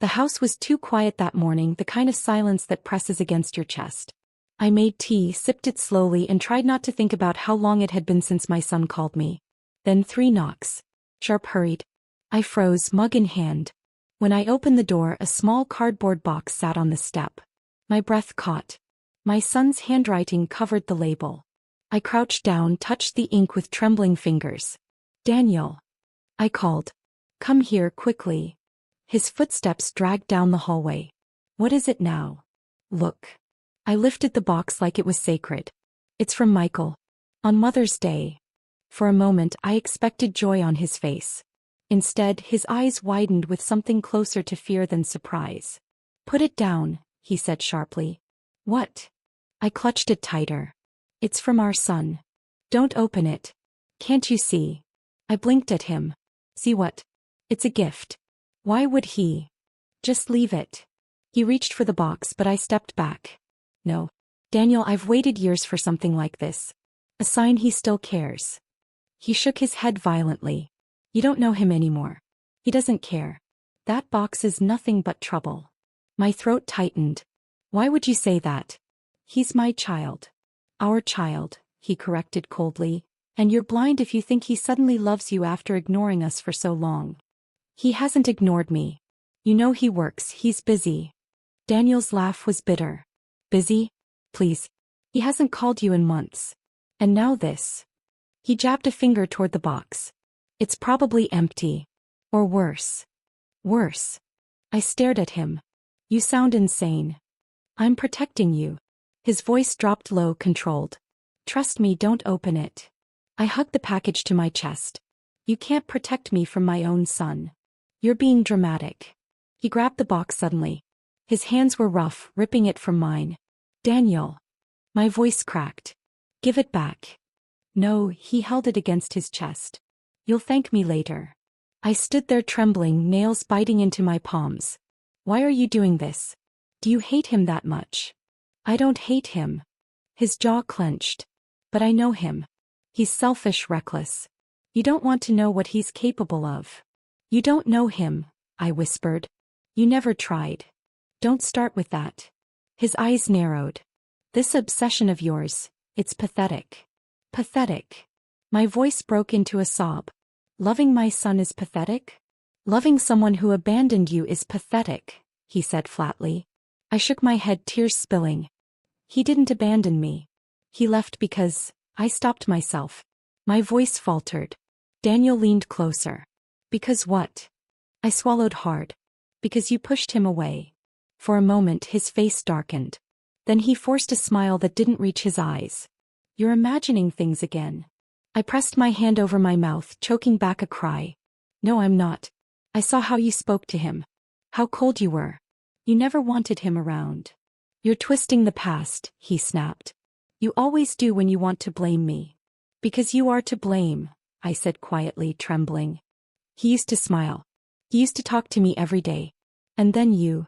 The house was too quiet that morning, the kind of silence that presses against your chest. I made tea, sipped it slowly, and tried not to think about how long it had been since my son called me. Then 3 knocks. Sharp, hurried. I froze, mug in hand. When I opened the door, a small cardboard box sat on the step. My breath caught. My son's handwriting covered the label. I crouched down, touched the ink with trembling fingers. "Daniel." I called. "Come here, quickly." His footsteps dragged down the hallway. "What is it now?" "Look." I lifted the box like it was sacred. "It's from Michael. On Mother's Day." For a moment I expected joy on his face. Instead, his eyes widened with something closer to fear than surprise. "Put it down," he said sharply. "What?" I clutched it tighter. "It's from our son. Don't open it. Can't you see?" I blinked at him. "See what?" "It's a gift." "Why would he?" "Just leave it." He reached for the box, but I stepped back. "No. Daniel, I've waited years for something like this. A sign he still cares." He shook his head violently. "You don't know him anymore. He doesn't care. That box is nothing but trouble." My throat tightened. "Why would you say that?" "He's my child." "Our child," he corrected coldly. "And you're blind if you think he suddenly loves you after ignoring us for so long." "He hasn't ignored me. You know he works, he's busy." Daniel's laugh was bitter. "Busy? Please. He hasn't called you in months. And now this." He jabbed a finger toward the box. "It's probably empty. Or worse." "Worse." I stared at him. "You sound insane." "I'm protecting you." His voice dropped low, controlled. "Trust me, don't open it." I hugged the package to my chest. "You can't protect me from my own son. You're being dramatic." He grabbed the box suddenly. His hands were rough, ripping it from mine. "Daniel." My voice cracked. "Give it back." "No," he held it against his chest. "You'll thank me later." I stood there trembling, nails biting into my palms. "Why are you doing this? Do you hate him that much?" "I don't hate him." His jaw clenched. "But I know him. He's selfish, reckless. You don't want to know what he's capable of." "You don't know him," I whispered. "You never tried. Don't start with that." His eyes narrowed. "This obsession of yours, it's pathetic." "Pathetic." My voice broke into a sob. "Loving my son is pathetic?" "Loving someone who abandoned you is pathetic," he said flatly. I shook my head, tears spilling. "He didn't abandon me. He left because I stopped myself." My voice faltered. Daniel leaned closer. "Because what?" I swallowed hard. "Because you pushed him away." For a moment his face darkened. Then he forced a smile that didn't reach his eyes. "You're imagining things again." I pressed my hand over my mouth, choking back a cry. "No, I'm not. I saw how you spoke to him. How cold you were. You never wanted him around." "You're twisting the past," he snapped. "You always do when you want to blame me." "Because you are to blame," I said quietly, trembling. He used to smile. He used to talk to me every day. And then you.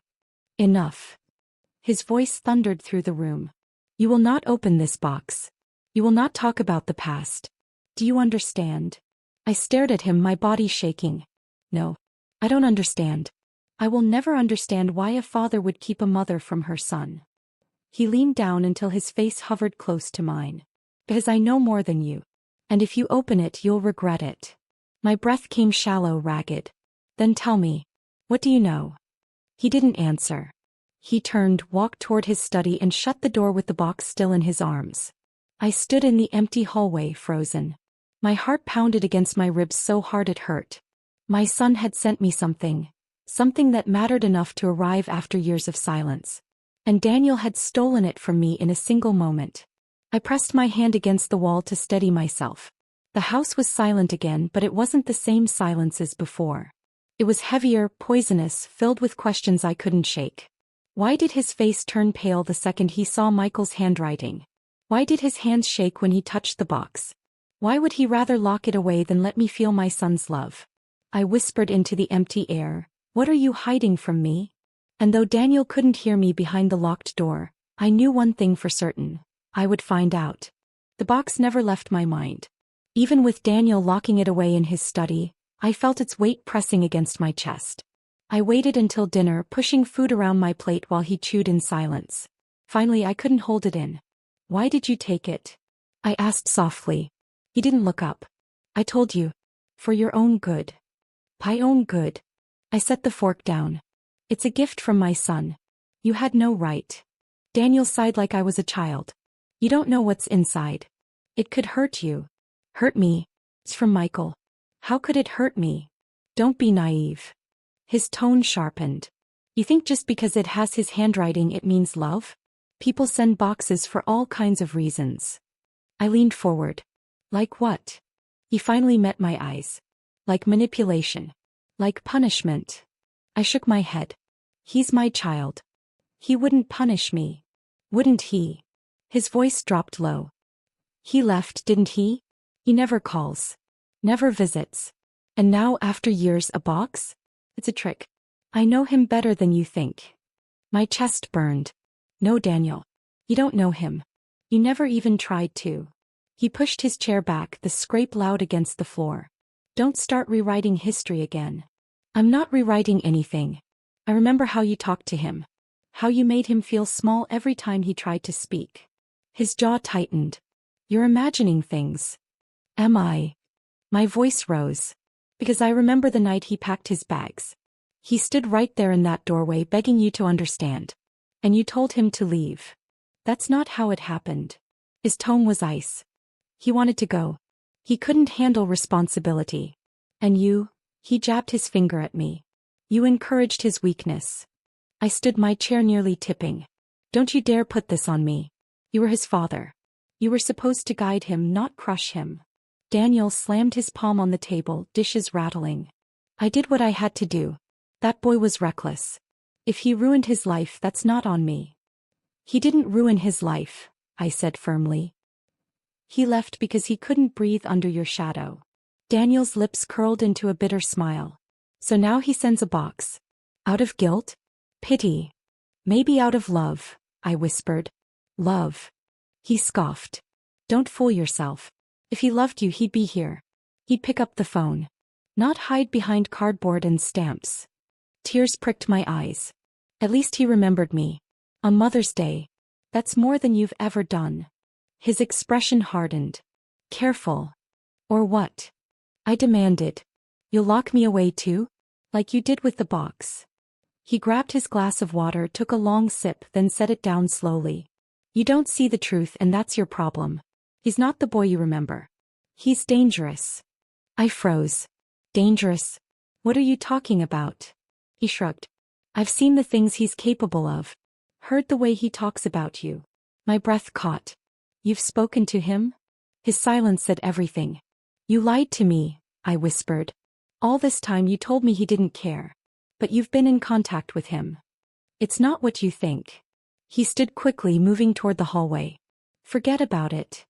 Enough. His voice thundered through the room. "You will not open this box. You will not talk about the past. Do you understand?" I stared at him, my body shaking. "No. I don't understand. I will never understand why a father would keep a mother from her son." He leaned down until his face hovered close to mine. "Because I know more than you. And if you open it, you'll regret it." My breath came shallow, ragged. "Then tell me. What do you know?" He didn't answer. He turned, walked toward his study, and shut the door with the box still in his arms. I stood in the empty hallway, frozen. My heart pounded against my ribs so hard it hurt. My son had sent me something that mattered enough to arrive after years of silence. And Daniel had stolen it from me in a single moment. I pressed my hand against the wall to steady myself. The house was silent again, but it wasn't the same silence as before. It was heavier, poisonous, filled with questions I couldn't shake. Why did his face turn pale the second he saw Michael's handwriting? Why did his hands shake when he touched the box? Why would he rather lock it away than let me feel my son's love? I whispered into the empty air, "What are you hiding from me?" And though Daniel couldn't hear me behind the locked door, I knew one thing for certain. I would find out. The box never left my mind. Even with Daniel locking it away in his study, I felt its weight pressing against my chest. I waited until dinner, pushing food around my plate while he chewed in silence. Finally, I couldn't hold it in. Why did you take it? I asked softly. He didn't look up. I told you. For your own good. My own good. I set the fork down. It's a gift from my son. You had no right. Daniel sighed like I was a child. You don't know what's inside. It could hurt you. Hurt me. It's from Michael. How could it hurt me? Don't be naive. His tone sharpened. You think just because it has his handwriting it means love? People send boxes for all kinds of reasons. I leaned forward. Like what? He finally met my eyes. Like manipulation. Like punishment. I shook my head. He's my child. He wouldn't punish me. Wouldn't he? His voice dropped low. He left, didn't he? He never calls. Never visits. And now, after years, a box? It's a trick. I know him better than you think. My chest burned. No, Daniel. You don't know him. You never even tried to. He pushed his chair back, the scrape loud against the floor. Don't start rewriting history again. I'm not rewriting anything. I remember how you talked to him. How you made him feel small every time he tried to speak. His jaw tightened. You're imagining things. Am I? My voice rose. Because I remember the night he packed his bags. He stood right there in that doorway begging you to understand. And you told him to leave. That's not how it happened. His tone was ice. He wanted to go. He couldn't handle responsibility. And you, he jabbed his finger at me. You encouraged his weakness. I stood, my chair nearly tipping. Don't you dare put this on me. You were his father. You were supposed to guide him, not crush him. Daniel slammed his palm on the table, dishes rattling. I did what I had to do. That boy was reckless. If he ruined his life, that's not on me. He didn't ruin his life, I said firmly. He left because he couldn't breathe under your shadow. Daniel's lips curled into a bitter smile. So now he sends a box. Out of guilt? Pity. Maybe out of love, I whispered. Love. He scoffed. Don't fool yourself. If he loved you, he'd be here. He'd pick up the phone. Not hide behind cardboard and stamps. Tears pricked my eyes. At least he remembered me. On Mother's Day. That's more than you've ever done. His expression hardened. Careful. Or what? I demanded. You'll lock me away too? Like you did with the box. He grabbed his glass of water, took a long sip, then set it down slowly. You don't see the truth, and that's your problem. He's not the boy you remember. He's dangerous. I froze. Dangerous? What are you talking about? He shrugged. I've seen the things he's capable of. Heard the way he talks about you. My breath caught. You've spoken to him? His silence said everything. You lied to me, I whispered. All this time you told me he didn't care. But you've been in contact with him. It's not what you think. He stood quickly, moving toward the hallway. Forget about it.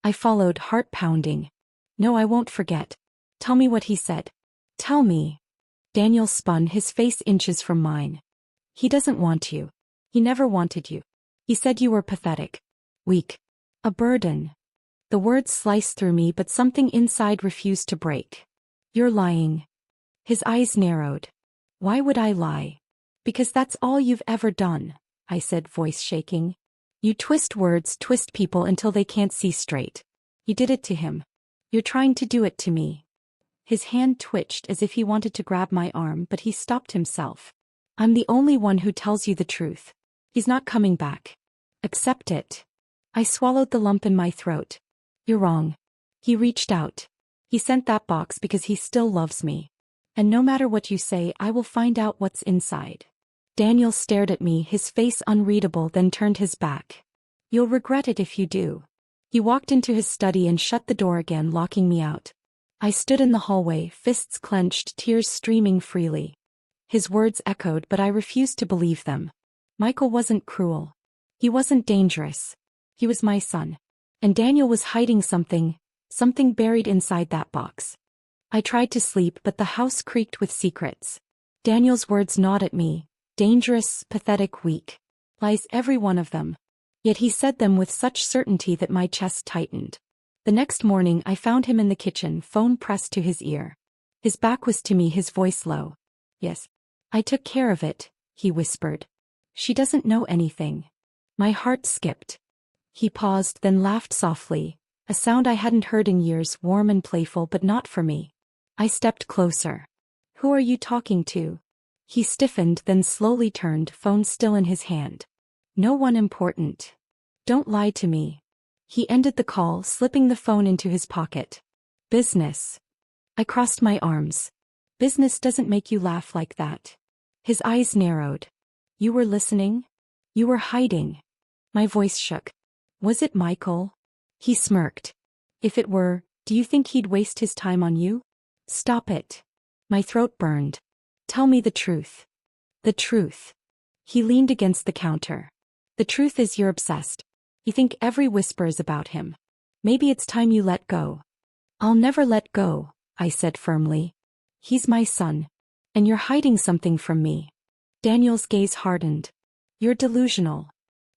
I followed, heart pounding. No, I won't forget. Tell me what he said. Tell me. Daniel spun, his face inches from mine. He doesn't want you. He never wanted you. He said you were pathetic. Weak. A burden. The words sliced through me, but something inside refused to break. You're lying. His eyes narrowed. Why would I lie? Because that's all you've ever done, I said, voice shaking. You twist words, twist people until they can't see straight. You did it to him. You're trying to do it to me. His hand twitched as if he wanted to grab my arm, but he stopped himself. I'm the only one who tells you the truth. He's not coming back. Accept it. I swallowed the lump in my throat. You're wrong. He reached out. He sent that box because he still loves me. And no matter what you say, I will find out what's inside. Daniel stared at me, his face unreadable, then turned his back. You'll regret it if you do. He walked into his study and shut the door again, locking me out. I stood in the hallway, fists clenched, tears streaming freely. His words echoed, but I refused to believe them. Michael wasn't cruel. He wasn't dangerous. He was my son. And Daniel was hiding something buried inside that box. I tried to sleep, but the house creaked with secrets. Daniel's words gnawed at me. Dangerous, pathetic, weak. Lies, every one of them. Yet he said them with such certainty that my chest tightened. The next morning I found him in the kitchen, phone pressed to his ear. His back was to me, his voice low. Yes. I took care of it, he whispered. She doesn't know anything. My heart skipped. He paused, then laughed softly, a sound I hadn't heard in years, warm and playful, but not for me. I stepped closer. Who are you talking to? He stiffened, then slowly turned, phone still in his hand. No one important. Don't lie to me. He ended the call, slipping the phone into his pocket. Business. I crossed my arms. Business doesn't make you laugh like that. His eyes narrowed. You were listening? You were hiding. My voice shook. Was it Michael? He smirked. If it were, do you think he'd waste his time on you? Stop it. My throat burned. Tell me the truth. The truth. He leaned against the counter. The truth is you're obsessed. You think every whisper is about him. Maybe it's time you let go. I'll never let go, I said firmly. He's my son. And you're hiding something from me. Daniel's gaze hardened. You're delusional.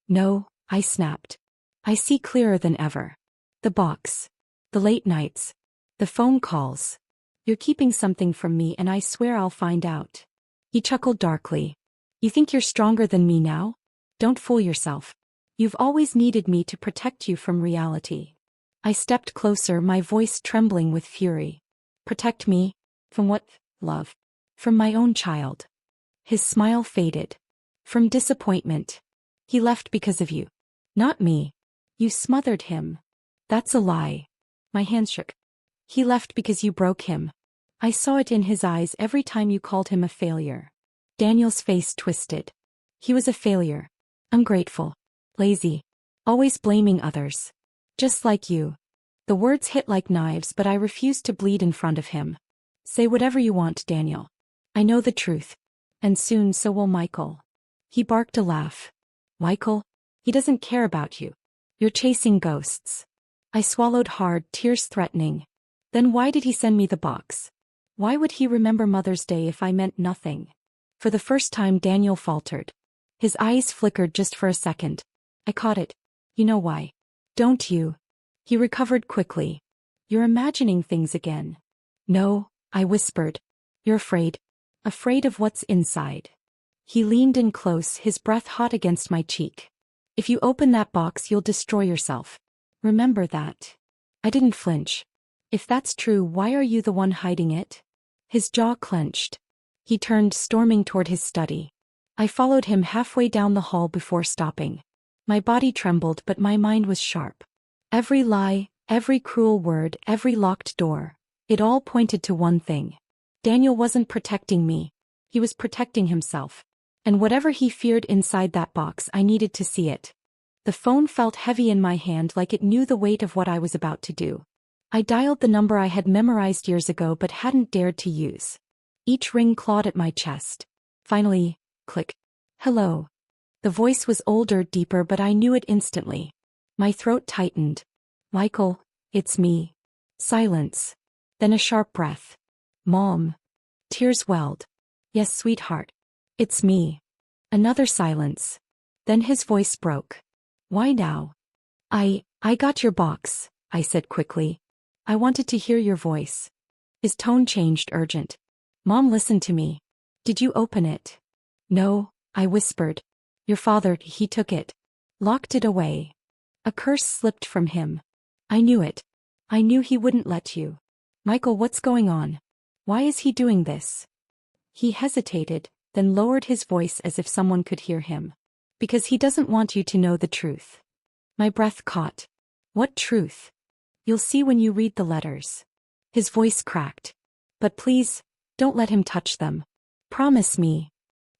No, I snapped. I see clearer than ever. The box. The late nights. The phone calls. You're keeping something from me and I swear I'll find out. He chuckled darkly. You think you're stronger than me now? Don't fool yourself. You've always needed me to protect you from reality. I stepped closer, my voice trembling with fury. Protect me? From what, love? From my own child. His smile faded. From disappointment. He left because of you. Not me. You smothered him. That's a lie. My hands shook. He left because you broke him. I saw it in his eyes every time you called him a failure. Daniel's face twisted. He was a failure. Ungrateful. Lazy. Always blaming others. Just like you. The words hit like knives, but I refused to bleed in front of him. Say whatever you want, Daniel. I know the truth. And soon so will Michael. He barked a laugh. Michael? He doesn't care about you. You're chasing ghosts. I swallowed hard, tears threatening. Then why did he send me the box? Why would he remember Mother's Day if I meant nothing? For the first time Daniel faltered. His eyes flickered just for a second. I caught it. You know why? Don't you? He recovered quickly. You're imagining things again. No, I whispered. You're afraid. Afraid of what's inside. He leaned in close, his breath hot against my cheek. If you open that box you'll destroy yourself. Remember that. I didn't flinch. If that's true, why are you the one hiding it? His jaw clenched. He turned, storming toward his study. I followed him halfway down the hall before stopping. My body trembled, but my mind was sharp. Every lie, every cruel word, every locked door. It all pointed to one thing. Daniel wasn't protecting me. He was protecting himself. And whatever he feared inside that box, I needed to see it. The phone felt heavy in my hand, like it knew the weight of what I was about to do. I dialed the number I had memorized years ago but hadn't dared to use. Each ring clawed at my chest. Finally, click. Hello. The voice was older, deeper, but I knew it instantly. My throat tightened. Michael, it's me. Silence. Then a sharp breath. Mom. Tears welled. Yes, sweetheart. It's me. Another silence. Then his voice broke. Why now? I got your box, I said quickly. I wanted to hear your voice. His tone changed, urgent. Mom, listen to me. Did you open it? No, I whispered. Your father, he took it. Locked it away. A curse slipped from him. I knew it. I knew he wouldn't let you. Michael, what's going on? Why is he doing this? He hesitated, then lowered his voice as if someone could hear him. Because he doesn't want you to know the truth. My breath caught. What truth? You'll see when you read the letters. His voice cracked. But please, don't let him touch them. Promise me.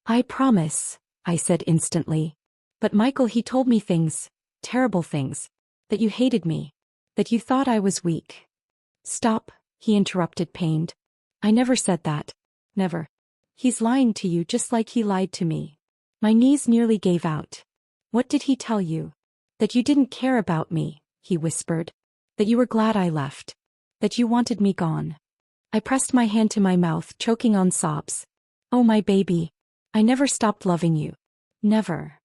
I promise, I said instantly. But Michael, he told me things, terrible things, that you hated me, that you thought I was weak. Stop, he interrupted, pained. I never said that. Never. He's lying to you just like he lied to me. My knees nearly gave out. What did he tell you? That you didn't care about me, he whispered. That you were glad I left. That you wanted me gone. I pressed my hand to my mouth, choking on sobs. Oh, my baby. I never stopped loving you. Never.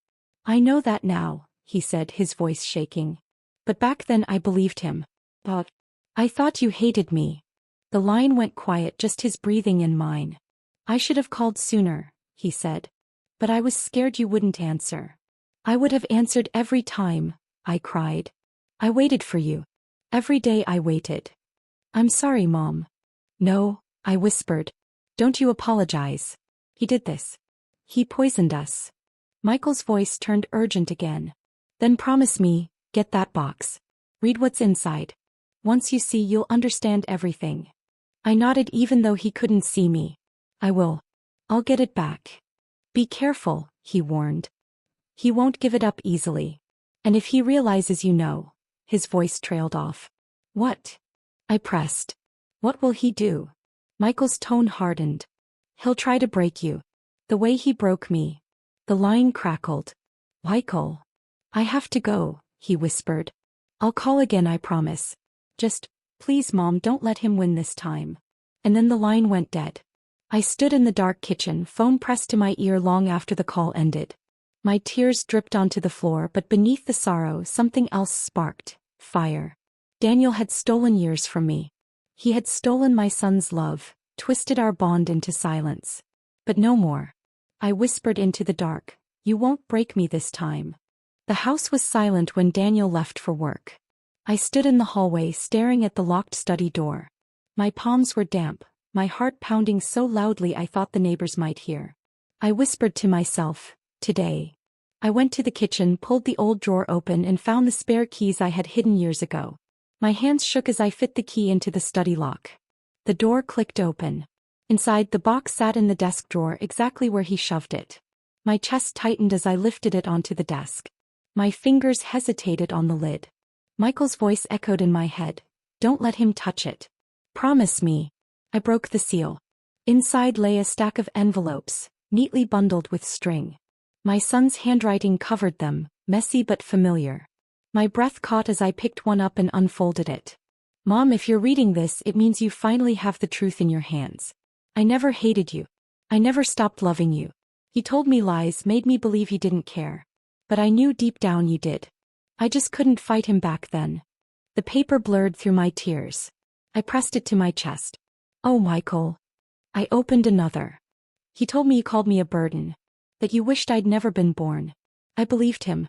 I know that now, he said, his voice shaking. But back then I believed him. But I thought you hated me. The line went quiet, just his breathing and mine. I should have called sooner, he said. But I was scared you wouldn't answer. I would have answered every time, I cried. I waited for you. Every day I waited. I'm sorry, Mom. No, I whispered. Don't you apologize. He did this. He poisoned us. Michael's voice turned urgent again. Then promise me, get that box. Read what's inside. Once you see, you'll understand everything. I nodded even though he couldn't see me. I will. I'll get it back. Be careful, he warned. He won't give it up easily. And if he realizes you know. His voice trailed off. What? I pressed. What will he do? Michael's tone hardened. He'll try to break you. The way he broke me. The line crackled. Michael. I have to go, he whispered. I'll call again, I promise. Just, please, Mom, don't let him win this time. And then the line went dead. I stood in the dark kitchen, phone pressed to my ear long after the call ended. My tears dripped onto the floor, but beneath the sorrow, something else sparked. Fire. Daniel had stolen years from me. He had stolen my son's love, twisted our bond into silence. But no more. I whispered into the dark. You won't break me this time. The house was silent when Daniel left for work. I stood in the hallway staring at the locked study door. My palms were damp, my heart pounding so loudly I thought the neighbors might hear. I whispered to myself, today. I went to the kitchen, pulled the old drawer open and found the spare keys I had hidden years ago. My hands shook as I fit the key into the study lock. The door clicked open. Inside, the box sat in the desk drawer exactly where he shoved it. My chest tightened as I lifted it onto the desk. My fingers hesitated on the lid. Michael's voice echoed in my head. Don't let him touch it. Promise me. I broke the seal. Inside lay a stack of envelopes, neatly bundled with string. My son's handwriting covered them, messy but familiar. My breath caught as I picked one up and unfolded it. Mom, if you're reading this, it means you finally have the truth in your hands. I never hated you. I never stopped loving you. He told me lies, made me believe he didn't care. But I knew deep down you did. I just couldn't fight him back then. The paper blurred through my tears. I pressed it to my chest. Oh, Michael. I opened another. He told me you called me a burden. That you wished I'd never been born. I believed him.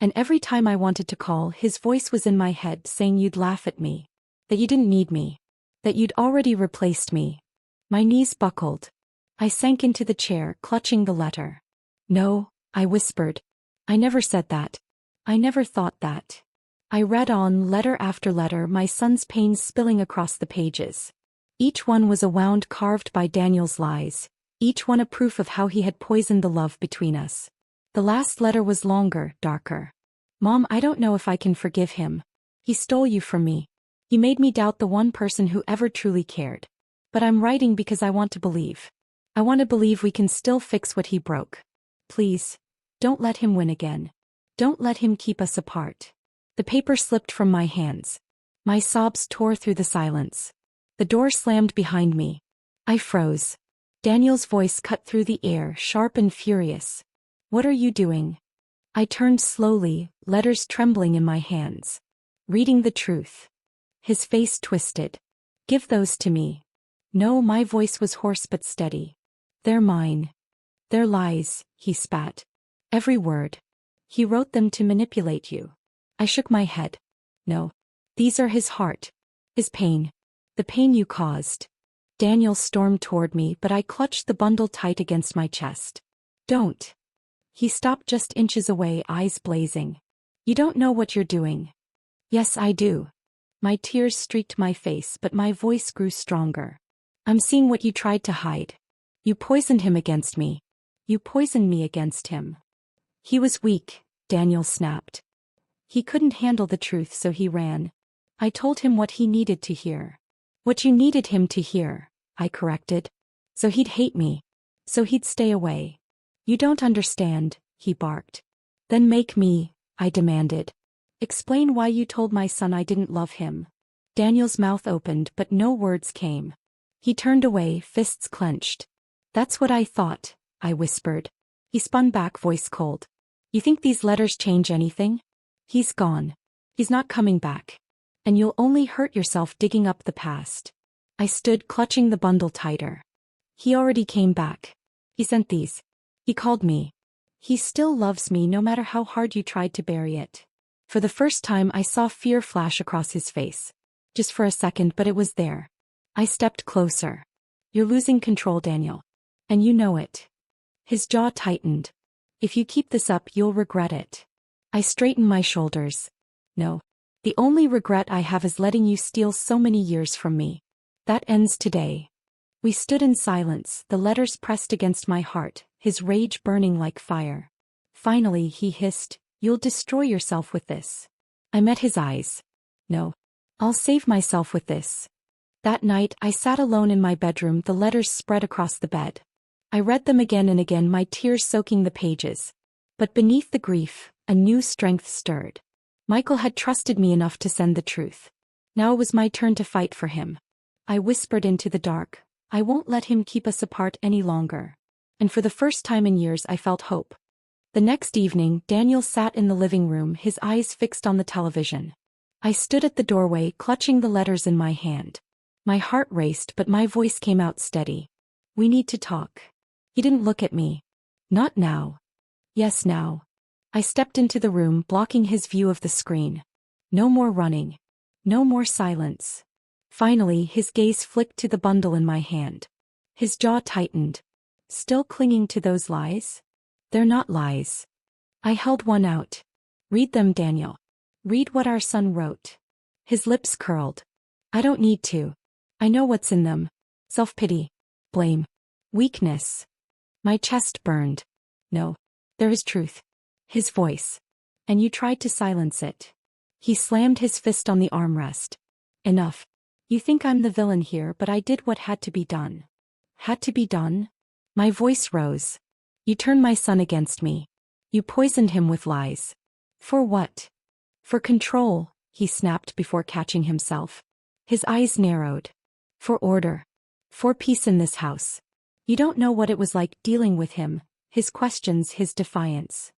And every time I wanted to call, his voice was in my head saying you'd laugh at me. That you didn't need me. That you'd already replaced me. My knees buckled. I sank into the chair, clutching the letter. No, I whispered. I never said that. I never thought that. I read on, letter after letter, my son's pain spilling across the pages. Each one was a wound carved by Daniel's lies, each one a proof of how he had poisoned the love between us. The last letter was longer, darker. Mom, I don't know if I can forgive him. He stole you from me. He made me doubt the one person who ever truly cared. But I'm writing because I want to believe. I want to believe we can still fix what he broke. Please, don't let him win again. Don't let him keep us apart. The paper slipped from my hands. My sobs tore through the silence. The door slammed behind me. I froze. Daniel's voice cut through the air, sharp and furious. What are you doing? I turned slowly, letters trembling in my hands. Reading the truth. His face twisted. Give those to me. No, my voice was hoarse but steady. They're mine. They're lies, he spat. Every word. He wrote them to manipulate you. I shook my head. No. These are his heart. His pain. The pain you caused. Daniel stormed toward me, but I clutched the bundle tight against my chest. Don't. He stopped just inches away, eyes blazing. You don't know what you're doing. Yes, I do. My tears streaked my face, but my voice grew stronger. I'm seeing what you tried to hide. You poisoned him against me. You poisoned me against him. He was weak, Daniel snapped. He couldn't handle the truth, so he ran. I told him what he needed to hear. What you needed him to hear, I corrected. So he'd hate me. So he'd stay away. You don't understand, he barked. Then make me, I demanded. Explain why you told my son I didn't love him. Daniel's mouth opened, but no words came. He turned away, fists clenched. That's what I thought, I whispered. He spun back, voice cold. You think these letters change anything? He's gone. He's not coming back. And you'll only hurt yourself digging up the past. I stood, clutching the bundle tighter. He already came back. He sent these. He called me. He still loves me no matter how hard you tried to bury it. For the first time I saw fear flash across his face. Just for a second, but it was there. I stepped closer. You're losing control, Daniel. And you know it. His jaw tightened. If you keep this up, you'll regret it. I straightened my shoulders. No. The only regret I have is letting you steal so many years from me. That ends today. We stood in silence, the letters pressed against my heart, his rage burning like fire. Finally, he hissed, "You'll destroy yourself with this." I met his eyes. No. I'll save myself with this. That night, I sat alone in my bedroom, the letters spread across the bed. I read them again and again, my tears soaking the pages. But beneath the grief, a new strength stirred. Michael had trusted me enough to send the truth. Now it was my turn to fight for him. I whispered into the dark, "I won't let him keep us apart any longer." And for the first time in years I felt hope. The next evening, Daniel sat in the living room, his eyes fixed on the television. I stood at the doorway, clutching the letters in my hand. My heart raced, but my voice came out steady. "We need to talk." He didn't look at me. "Not now." "Yes, now." I stepped into the room, blocking his view of the screen. No more running. No more silence. Finally, his gaze flicked to the bundle in my hand. His jaw tightened. "Still clinging to those lies?" "They're not lies." I held one out. "Read them, Daniel. Read what our son wrote." His lips curled. "I don't need to. I know what's in them. Self-pity. Blame. Weakness." My chest burned. "No. There is truth." His voice. "And you tried to silence it." He slammed his fist on the armrest. "Enough. You think I'm the villain here, but I did what had to be done." "Had to be done?" My voice rose. "You turned my son against me. You poisoned him with lies." "For what?" "For control," he snapped before catching himself. His eyes narrowed. "For order. For peace in this house. You don't know what it was like dealing with him, his questions, his defiance."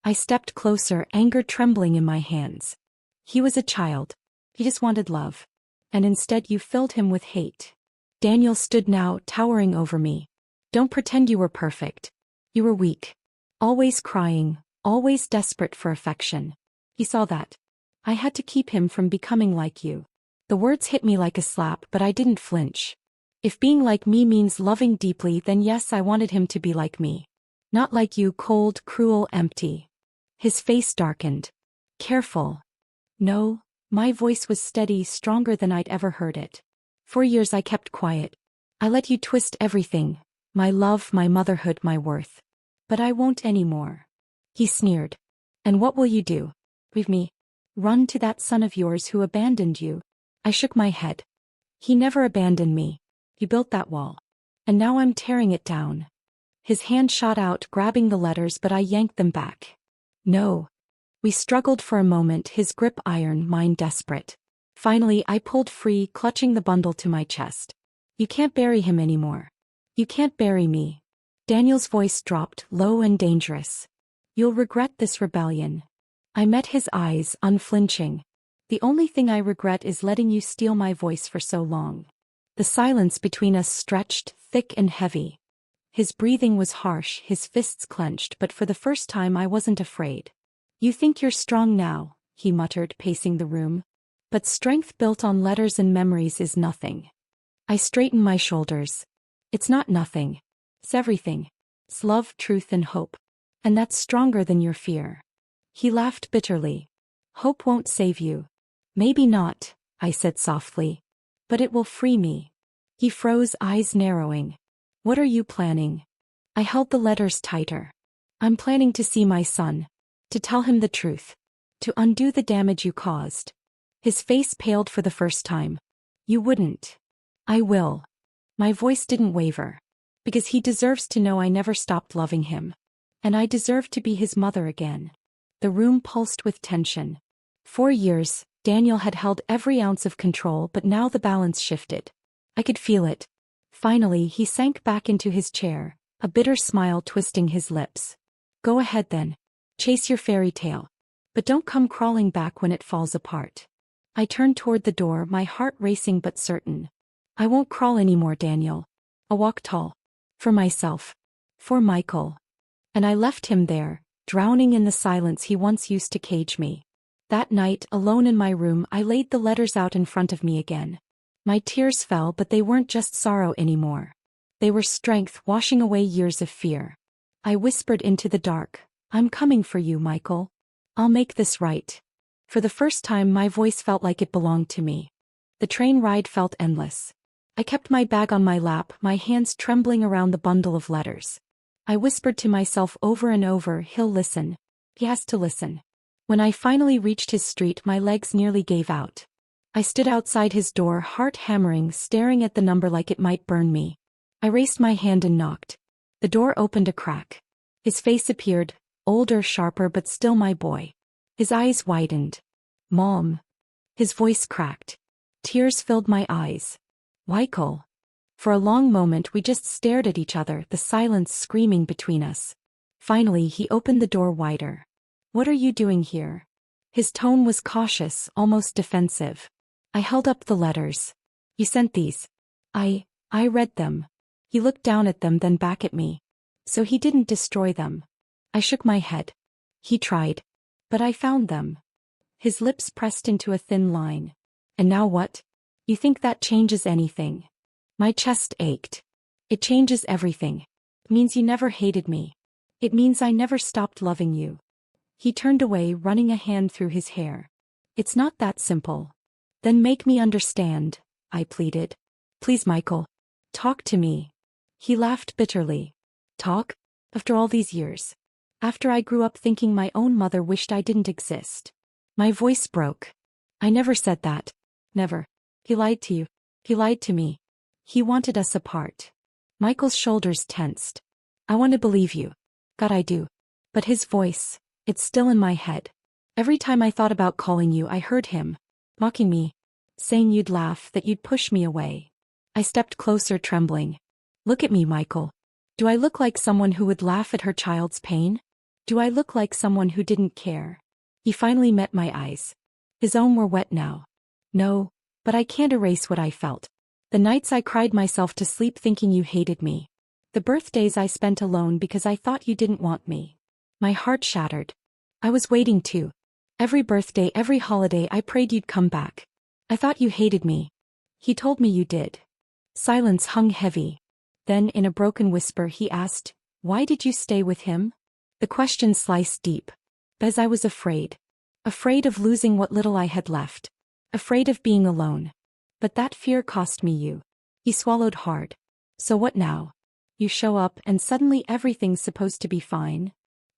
I stepped closer, anger trembling in my hands. "He was a child. He just wanted love. And instead you filled him with hate." Daniel stood now, towering over me. "Don't pretend you were perfect. You were weak. Always crying, always desperate for affection." He saw that. I had to keep him from becoming like you. The words hit me like a slap, but I didn't flinch. If being like me means loving deeply, then yes, I wanted him to be like me. Not like you, cold, cruel, empty. His face darkened. "Careful." "No." My voice was steady, stronger than I'd ever heard it. "For years I kept quiet. I let you twist everything. My love, my motherhood, my worth. But I won't anymore." He sneered. "And what will you do? Leave me? Run to that son of yours who abandoned you?" I shook my head. "He never abandoned me. He built that wall. And now I'm tearing it down." His hand shot out, grabbing the letters, but I yanked them back. "No." We struggled for a moment, his grip iron, mine desperate. Finally, I pulled free, clutching the bundle to my chest. "You can't bury him anymore. You can't bury me." Daniel's voice dropped, low and dangerous. "You'll regret this rebellion." I met his eyes, unflinching. "The only thing I regret is letting you steal my voice for so long." The silence between us stretched, thick and heavy. His breathing was harsh, his fists clenched, but for the first time I wasn't afraid. "You think you're strong now," he muttered, pacing the room. "But strength built on letters and memories is nothing." I straightened my shoulders. "It's not nothing. It's everything. It's love, truth, and hope. And that's stronger than your fear." He laughed bitterly. "Hope won't save you." "Maybe not," I said softly. "But it will free me." He froze, eyes narrowing. "What are you planning?" I held the letters tighter. "I'm planning to see my son. To tell him the truth. To undo the damage you caused." His face paled for the first time. "You wouldn't." "I will." My voice didn't waver. "Because he deserves to know I never stopped loving him. And I deserve to be his mother again." The room pulsed with tension. 4 years, Daniel had held every ounce of control, but now the balance shifted. I could feel it. Finally, he sank back into his chair, a bitter smile twisting his lips. "Go ahead then. Chase your fairy tale. But don't come crawling back when it falls apart." I turned toward the door, my heart racing but certain. "I won't crawl anymore, Daniel. I'll walk tall. For myself. For Michael." And I left him there, drowning in the silence he once used to cage me. That night, alone in my room, I laid the letters out in front of me again. My tears fell, but they weren't just sorrow anymore. They were strength washing away years of fear. I whispered into the dark, "I'm coming for you, Michael. I'll make this right." For the first time, my voice felt like it belonged to me. The train ride felt endless. I kept my bag on my lap, my hands trembling around the bundle of letters. I whispered to myself over and over, "He'll listen. He has to listen." When I finally reached his street, my legs nearly gave out. I stood outside his door, heart hammering, staring at the number like it might burn me. I raised my hand and knocked. The door opened a crack. His face appeared, older, sharper, but still my boy. His eyes widened. "Mom." His voice cracked. Tears filled my eyes. "Michael." For a long moment we just stared at each other, the silence screaming between us. Finally he opened the door wider. "What are you doing here?" His tone was cautious, almost defensive. I held up the letters. "You sent these." I read them." He looked down at them, then back at me. "So he didn't destroy them." I shook my head. "He tried. But I found them." His lips pressed into a thin line. "And now what? You think that changes anything?" My chest ached. "It changes everything. It means you never hated me. It means I never stopped loving you." He turned away, running a hand through his hair. "It's not that simple." "Then make me understand," I pleaded. "Please, Michael. Talk to me." He laughed bitterly. "Talk? After all these years? After I grew up thinking my own mother wished I didn't exist?" My voice broke. "I never said that. Never. He lied to you. He lied to me. He wanted us apart." Michael's shoulders tensed. "I want to believe you. God, I do." But his voice, it's still in my head. Every time I thought about calling you, I heard him, mocking me, saying you'd laugh, that you'd push me away. I stepped closer, trembling. "Look at me, Michael. Do I look like someone who would laugh at her child's pain? Do I look like someone who didn't care?" He finally met my eyes. His own were wet now. "No, but I can't erase what I felt. The nights I cried myself to sleep thinking you hated me. The birthdays I spent alone because I thought you didn't want me. My heart shattered. I was waiting too. Every birthday, every holiday, I prayed you'd come back. I thought you hated me. He told me you did." Silence hung heavy. Then, in a broken whisper, he asked, "Why did you stay with him?" The question sliced deep. Because I was afraid. Afraid of losing what little I had left. Afraid of being alone. But that fear cost me you. He swallowed hard. "So what now? You show up and suddenly everything's supposed to be fine?"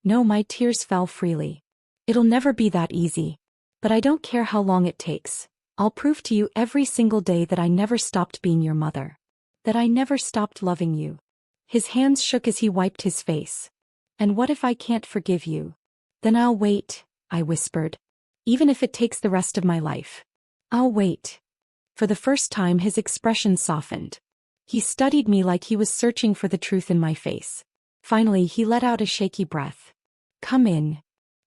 No, my tears fell freely. "It'll never be that easy. But I don't care how long it takes. I'll prove to you every single day that I never stopped being your mother. That I never stopped loving you." His hands shook as he wiped his face. "And what if I can't forgive you?" "Then I'll wait," I whispered. "Even if it takes the rest of my life. I'll wait." For the first time his expression softened. He studied me like he was searching for the truth in my face. Finally he let out a shaky breath. "Come in."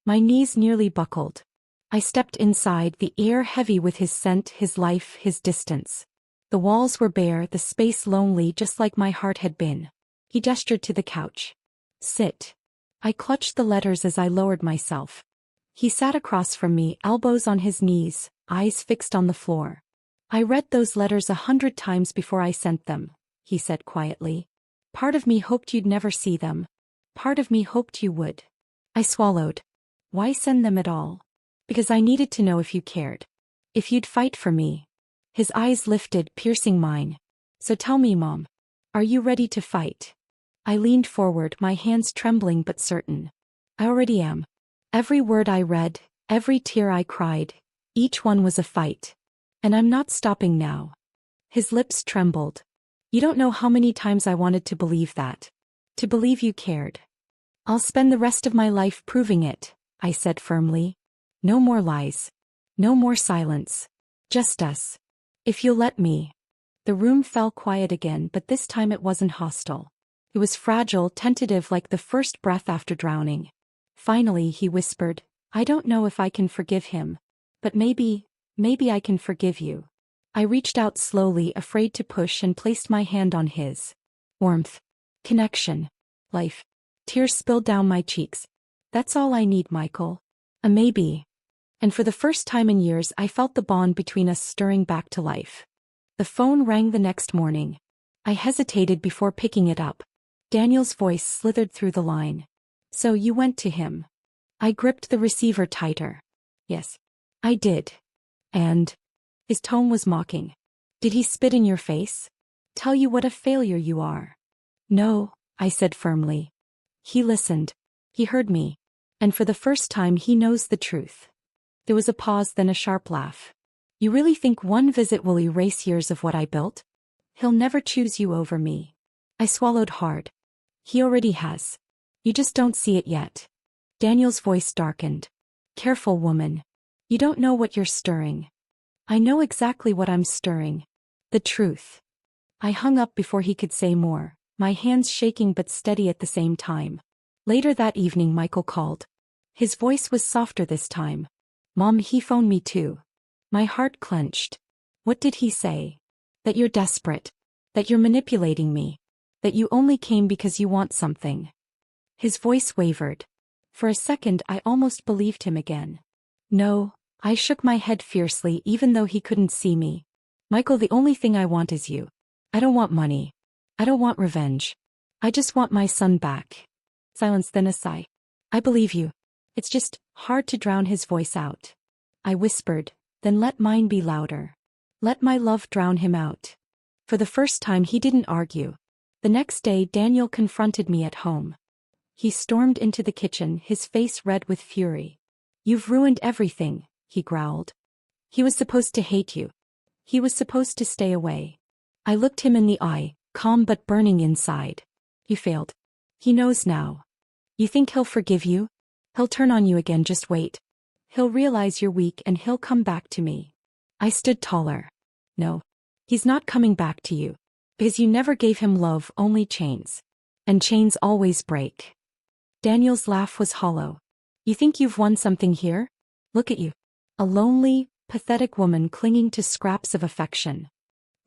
My knees nearly buckled. I stepped inside, the air heavy with his scent, his life, his distance. The walls were bare, the space lonely, just like my heart had been. He gestured to the couch. "Sit." I clutched the letters as I lowered myself. He sat across from me, elbows on his knees, eyes fixed on the floor. "I read those letters 100 times before I sent them," he said quietly. "Part of me hoped you'd never see them. Part of me hoped you would." I swallowed. "Why send them at all?" "Because I needed to know if you cared. If you'd fight for me." His eyes lifted, piercing mine. "So tell me, Mom. Are you ready to fight?" I leaned forward, my hands trembling but certain. "I already am." Every word I read, every tear I cried, each one was a fight. "And I'm not stopping now." His lips trembled. "You don't know how many times I wanted to believe that. To believe you cared." "I'll spend the rest of my life proving it," I said firmly. "No more lies. No more silence. Just us. If you'll let me." The room fell quiet again, but this time it wasn't hostile. It was fragile, tentative, like the first breath after drowning. Finally he whispered, "I don't know if I can forgive him. But maybe I can forgive you." I reached out slowly, afraid to push, and placed my hand on his. Warmth. Connection. Life. Tears spilled down my cheeks. That's all I need, Michael. A maybe. And for the first time in years I felt the bond between us stirring back to life. The phone rang the next morning. I hesitated before picking it up. Daniel's voice slithered through the line. So you went to him? I gripped the receiver tighter. Yes. I did. And? His tone was mocking. Did he spit in your face? Tell you what a failure you are? No, I said firmly. He listened. He heard me. And for the first time he knows the truth. There was a pause, then a sharp laugh. You really think one visit will erase years of what I built? He'll never choose you over me. I swallowed hard. He already has. You just don't see it yet. Daniel's voice darkened. Careful, woman. You don't know what you're stirring. I know exactly what I'm stirring. The truth. I hung up before he could say more, my hands shaking but steady at the same time. Later that evening Michael called. His voice was softer this time. Mom, he phoned me too. My heart clenched. What did he say? That you're desperate. That you're manipulating me. That you only came because you want something. His voice wavered. For a second I almost believed him again. No, I shook my head fiercely even though he couldn't see me. Michael, the only thing I want is you. I don't want money. I don't want revenge. I just want my son back. Silence, then a sigh. I believe you. It's just hard to drown his voice out. I whispered, then let mine be louder. Let my love drown him out. For the first time he didn't argue. The next day Daniel confronted me at home. He stormed into the kitchen, his face red with fury. You've ruined everything, he growled. He was supposed to hate you. He was supposed to stay away. I looked him in the eye, calm but burning inside. You failed. He knows now. You think he'll forgive you? He'll turn on you again, just wait. He'll realize you're weak and he'll come back to me. I stood taller. No. He's not coming back to you. Because you never gave him love, only chains. And chains always break. Daniel's laugh was hollow. You think you've won something here? Look at you. A lonely, pathetic woman clinging to scraps of affection.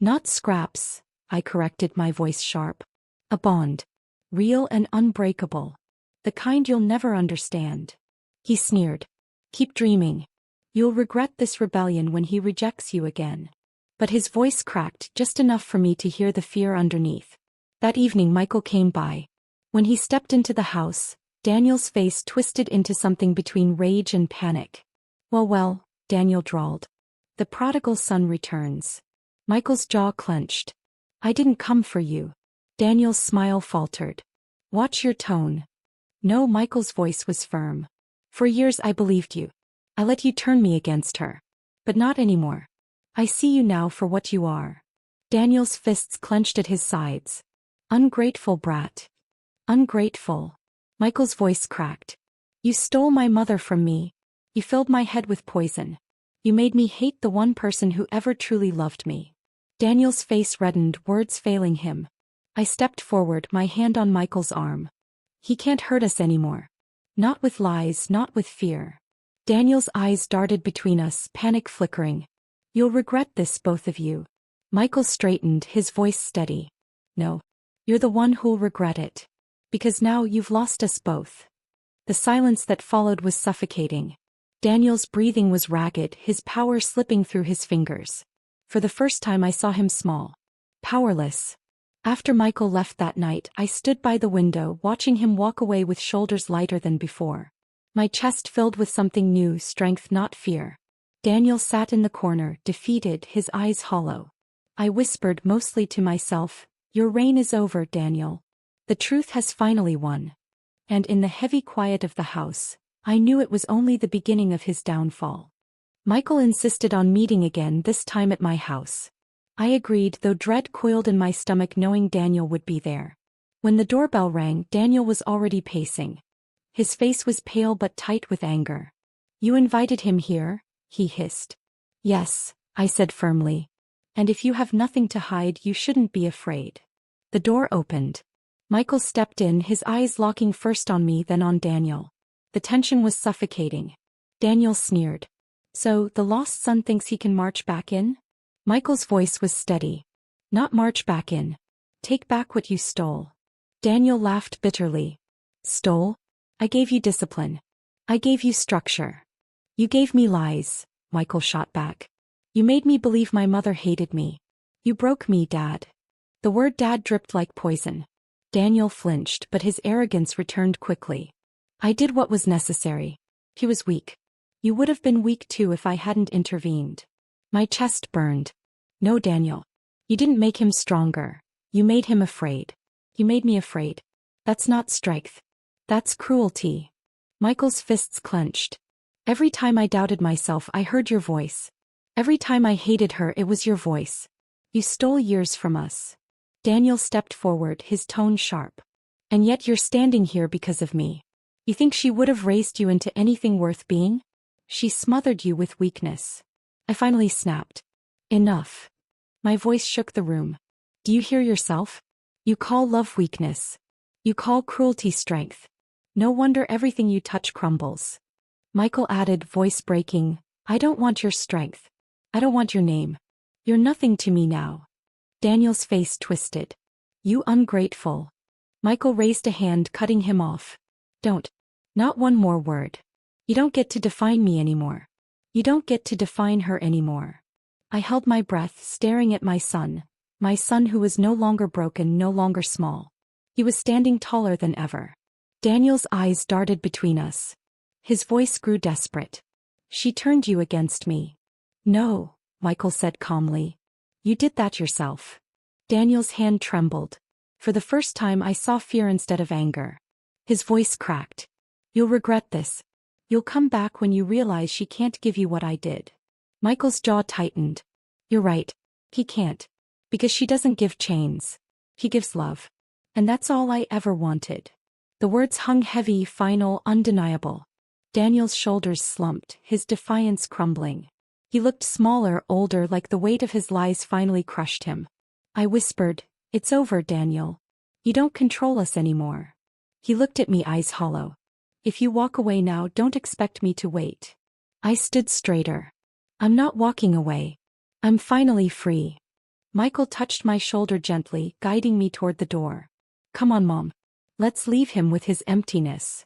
Not scraps, I corrected, my voice sharp. A bond. Real and unbreakable. The kind you'll never understand. He sneered. Keep dreaming. You'll regret this rebellion when he rejects you again. But his voice cracked just enough for me to hear the fear underneath. That evening Michael came by. When he stepped into the house, Daniel's face twisted into something between rage and panic. Well, Daniel drawled. The prodigal son returns. Michael's jaw clenched. I didn't come for you. Daniel's smile faltered. Watch your tone. No, Michael's voice was firm. For years I believed you. I let you turn me against her. But not anymore. I see you now for what you are. Daniel's fists clenched at his sides. Ungrateful brat. Ungrateful. Michael's voice cracked. You stole my mother from me. You filled my head with poison. You made me hate the one person who ever truly loved me. Daniel's face reddened, words failing him. I stepped forward, my hand on Michael's arm. He can't hurt us anymore. Not with lies, not with fear. Daniel's eyes darted between us, panic flickering. You'll regret this, both of you. Michael straightened, his voice steady. No. You're the one who'll regret it. Because now you've lost us both. The silence that followed was suffocating. Daniel's breathing was ragged, his power slipping through his fingers. For the first time I saw him small. Powerless. After Michael left that night, I stood by the window, watching him walk away with shoulders lighter than before. My chest filled with something new, strength, not fear. Daniel sat in the corner, defeated, his eyes hollow. I whispered, mostly to myself, your reign is over, Daniel. The truth has finally won. And in the heavy quiet of the house, I knew it was only the beginning of his downfall. Michael insisted on meeting again, this time at my house. I agreed, though dread coiled in my stomach knowing Daniel would be there. When the doorbell rang, Daniel was already pacing. His face was pale but tight with anger. You invited him here? He hissed. Yes, I said firmly. And if you have nothing to hide, you shouldn't be afraid. The door opened. Michael stepped in, his eyes locking first on me, then on Daniel. The tension was suffocating. Daniel sneered. So, the lost son thinks he can march back in? Michael's voice was steady. Not march back in. Take back what you stole. Daniel laughed bitterly. Stole? I gave you discipline. I gave you structure. You gave me lies, Michael shot back. You made me believe my mother hated me. You broke me, Dad. The word dad dripped like poison. Daniel flinched, but his arrogance returned quickly. I did what was necessary. He was weak. You would have been weak too if I hadn't intervened. My chest burned. No, Daniel. You didn't make him stronger. You made him afraid. You made me afraid. That's not strength. That's cruelty. Michael's fists clenched. Every time I doubted myself, I heard your voice. Every time I hated her, it was your voice. You stole years from us. Daniel stepped forward, his tone sharp. And yet you're standing here because of me. You think she would have raised you into anything worth being? She smothered you with weakness. I finally snapped. Enough. My voice shook the room. Do you hear yourself? You call love weakness. You call cruelty strength. No wonder everything you touch crumbles. Michael added, voice breaking, I don't want your strength. I don't want your name. You're nothing to me now. Daniel's face twisted. You ungrateful. Michael raised a hand, cutting him off. Don't. Not one more word. You don't get to define me anymore. You don't get to define her anymore. I held my breath, staring at my son who was no longer broken, no longer small. He was standing taller than ever. Daniel's eyes darted between us. His voice grew desperate. She turned you against me. No, Michael said calmly. You did that yourself. Daniel's hand trembled. For the first time I saw fear instead of anger. His voice cracked. You'll regret this. You'll come back when you realize she can't give you what I did. Michael's jaw tightened. You're right. He can't. Because she doesn't give chains. He gives love. And that's all I ever wanted. The words hung heavy, final, undeniable. Daniel's shoulders slumped, his defiance crumbling. He looked smaller, older, like the weight of his lies finally crushed him. I whispered, It's over, Daniel. You don't control us anymore. He looked at me, eyes hollow. If you walk away now, don't expect me to wait. I stood straighter. I'm not walking away. I'm finally free. Michael touched my shoulder gently, guiding me toward the door. Come on, Mom. Let's leave him with his emptiness.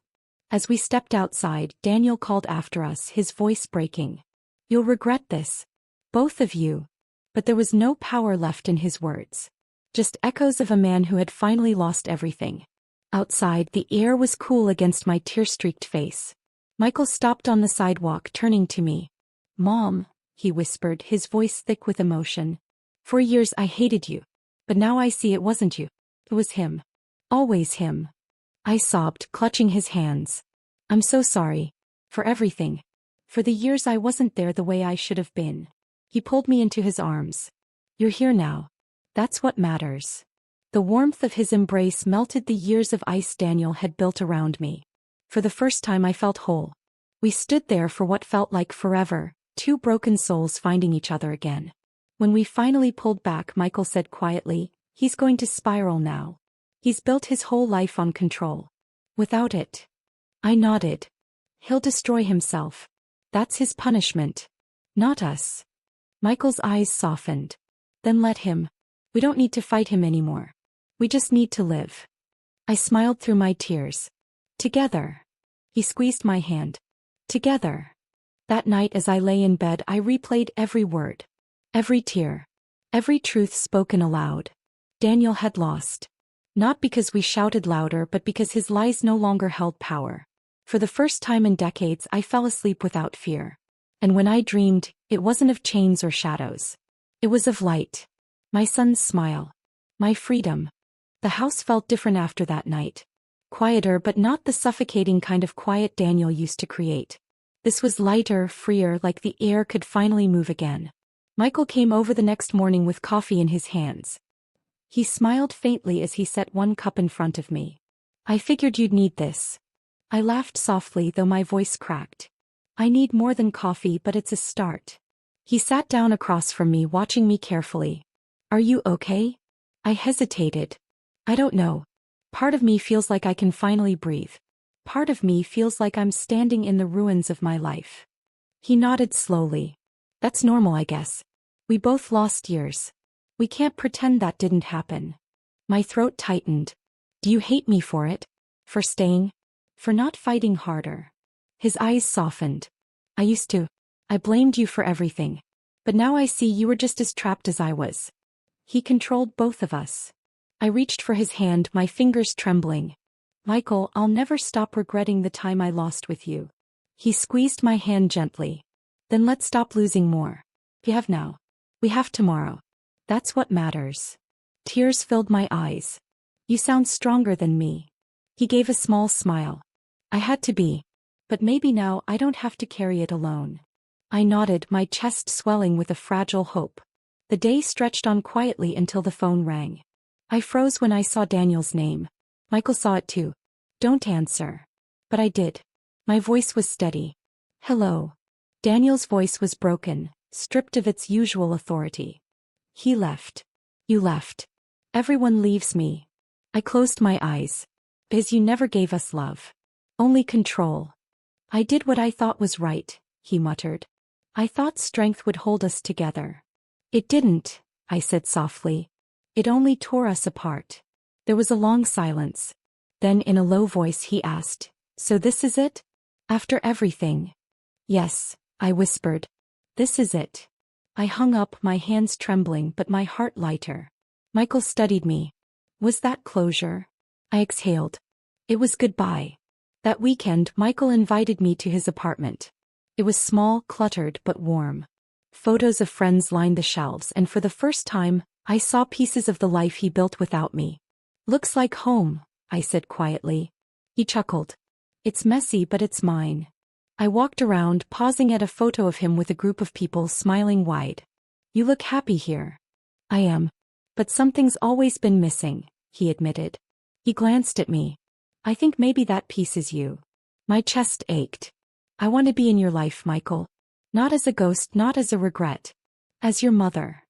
As we stepped outside, Daniel called after us, his voice breaking. You'll regret this. Both of you. But there was no power left in his words. Just echoes of a man who had finally lost everything. Outside, the air was cool against my tear-streaked face. Michael stopped on the sidewalk, turning to me. Mom, he whispered, his voice thick with emotion. For years I hated you. But now I see it wasn't you. It was him. Always him. I sobbed, clutching his hands. I'm so sorry. For everything. For the years I wasn't there the way I should have been. He pulled me into his arms. You're here now. That's what matters. The warmth of his embrace melted the years of ice Daniel had built around me. For the first time I felt whole. We stood there for what felt like forever, two broken souls finding each other again. When we finally pulled back, Michael said quietly, He's going to spiral now. He's built his whole life on control. Without it. I nodded. He'll destroy himself. That's his punishment. Not us. Michael's eyes softened. Then let him. We don't need to fight him anymore. We just need to live. I smiled through my tears. Together. He squeezed my hand. Together. That night as I lay in bed, I replayed every word. Every tear. Every truth spoken aloud. Daniel had lost. Not because we shouted louder, but because his lies no longer held power. For the first time in decades, I fell asleep without fear. And when I dreamed, it wasn't of chains or shadows. It was of light. My son's smile. My freedom. The house felt different after that night. Quieter, but not the suffocating kind of quiet Daniel used to create. This was lighter, freer, like the air could finally move again. Michael came over the next morning with coffee in his hands. He smiled faintly as he set one cup in front of me. I figured you'd need this. I laughed softly, though my voice cracked. I need more than coffee, but it's a start. He sat down across from me, watching me carefully. Are you okay? I hesitated. I don't know. Part of me feels like I can finally breathe. Part of me feels like I'm standing in the ruins of my life. He nodded slowly. That's normal, I guess. We both lost years. We can't pretend that didn't happen. My throat tightened. Do you hate me for it? For staying? For not fighting harder? His eyes softened. I used to. I blamed you for everything. But now I see you were just as trapped as I was. He controlled both of us. I reached for his hand, my fingers trembling. Michael, I'll never stop regretting the time I lost with you. He squeezed my hand gently. Then let's stop losing more. We have now. We have tomorrow. That's what matters. Tears filled my eyes. You sound stronger than me. He gave a small smile. I had to be. But maybe now I don't have to carry it alone. I nodded, my chest swelling with a fragile hope. The day stretched on quietly until the phone rang. I froze when I saw Daniel's name. Michael saw it too. Don't answer. But I did. My voice was steady. Hello. Daniel's voice was broken, stripped of its usual authority. He left. You left. Everyone leaves me. I closed my eyes. Because you never gave us love. Only control. I did what I thought was right, he muttered. I thought strength would hold us together. It didn't, I said softly. It only tore us apart. There was a long silence. Then in a low voice he asked, So this is it? After everything? Yes, I whispered. This is it. I hung up, my hands trembling but my heart lighter. Michael studied me. Was that closure? I exhaled. It was goodbye. That weekend Michael invited me to his apartment. It was small, cluttered but warm. Photos of friends lined the shelves and for the first time, I saw pieces of the life he built without me. Looks like home, I said quietly. He chuckled. It's messy but it's mine. I walked around, pausing at a photo of him with a group of people smiling wide. You look happy here. I am. But something's always been missing, he admitted. He glanced at me. I think maybe that piece is you. My chest ached. I want to be in your life, Michael. Not as a ghost, not as a regret. As your mother.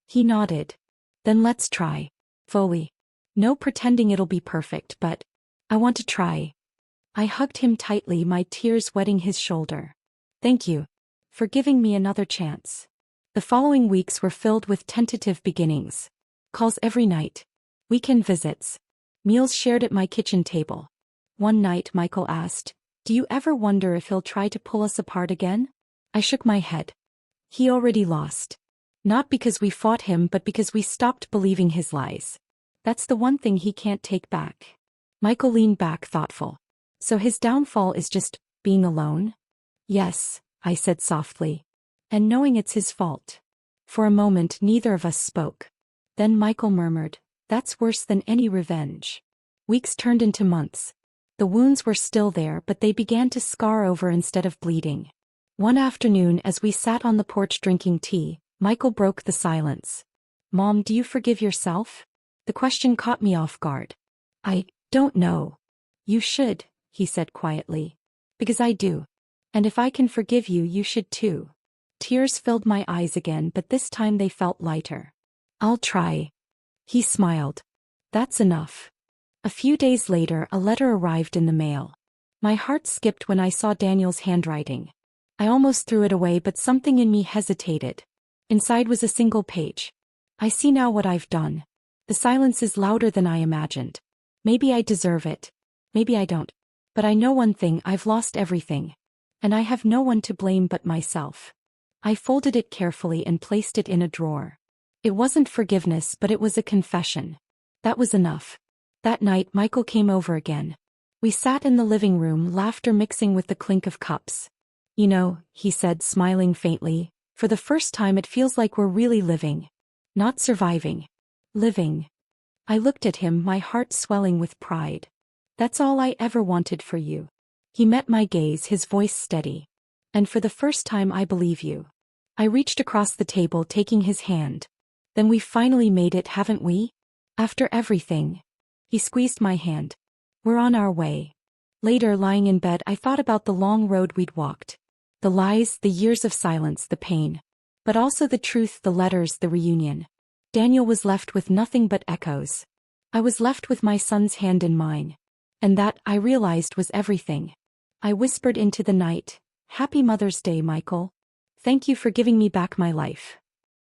He nodded. Then let's try. Fully. No pretending it'll be perfect, but I want to try. I hugged him tightly, my tears wetting his shoulder. Thank you. For giving me another chance. The following weeks were filled with tentative beginnings. Calls every night. Weekend visits. Meals shared at my kitchen table. One night Michael asked, Do you ever wonder if he'll try to pull us apart again? I shook my head. He already lost. Not because we fought him but because we stopped believing his lies. That's the one thing he can't take back. Michael leaned back thoughtful. So his downfall is just being alone? Yes, I said softly. And knowing it's his fault. For a moment neither of us spoke. Then Michael murmured, That's worse than any revenge. Weeks turned into months. The wounds were still there but they began to scar over instead of bleeding. One afternoon as we sat on the porch drinking tea, Michael broke the silence. Mom, do you forgive yourself? The question caught me off guard. I don't know. You should, he said quietly. Because I do. And if I can forgive you, you should too. Tears filled my eyes again but this time they felt lighter. I'll try. He smiled. That's enough. A few days later a letter arrived in the mail. My heart skipped when I saw Daniel's handwriting. I almost threw it away but something in me hesitated. Inside was a single page. I see now what I've done. The silence is louder than I imagined. Maybe I deserve it. Maybe I don't. But I know one thing, I've lost everything. And I have no one to blame but myself. I folded it carefully and placed it in a drawer. It wasn't forgiveness but it was a confession. That was enough. That night Michael came over again. We sat in the living room, laughter mixing with the clink of cups. You know, he said, smiling faintly, for the first time it feels like we're really living. Not surviving. Living. I looked at him, my heart swelling with pride. That's all I ever wanted for you. He met my gaze, his voice steady. And for the first time I believe you. I reached across the table, taking his hand. Then we finally made it, haven't we? After everything. He squeezed my hand. We're on our way. Later, lying in bed, I thought about the long road we'd walked. The lies, the years of silence, the pain. But also the truth, the letters, the reunion. Daniel was left with nothing but echoes. I was left with my son's hand in mine. And that, I realized, was everything. I whispered into the night, Happy Mother's Day, Michael. Thank you for giving me back my life.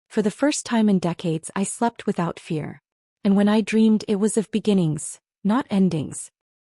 For the first time in decades I slept without fear. And when I dreamed it was of beginnings, not endings.